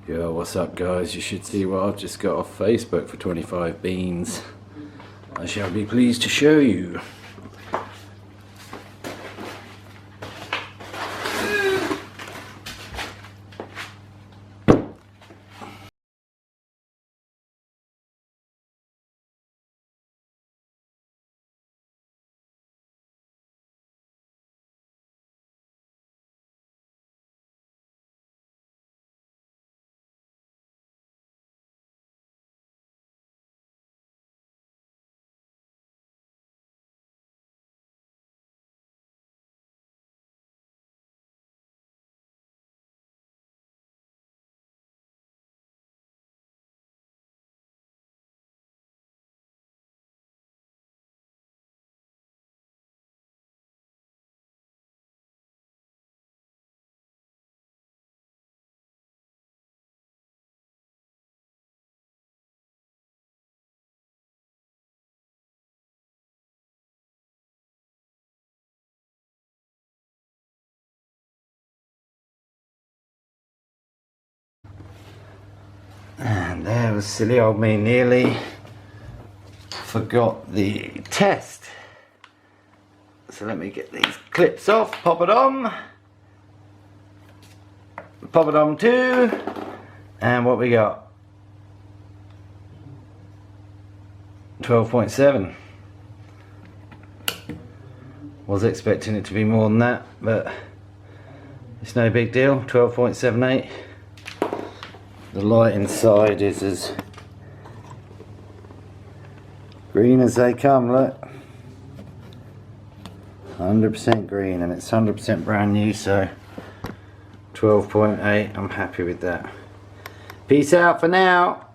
Yo, what's up guys? You should see what I've just got off Facebook for 25 beans. I shall be pleased to show you. And there was silly old me, nearly forgot the test. So let me get these clips off, pop it on too, and what we got? 12.7. Was expecting it to be more than that, but it's no big deal. 12.78. The light inside is as green as they come, look. 100% green, and it's 100% brand new, so 12.8, I'm happy with that. Peace out for now.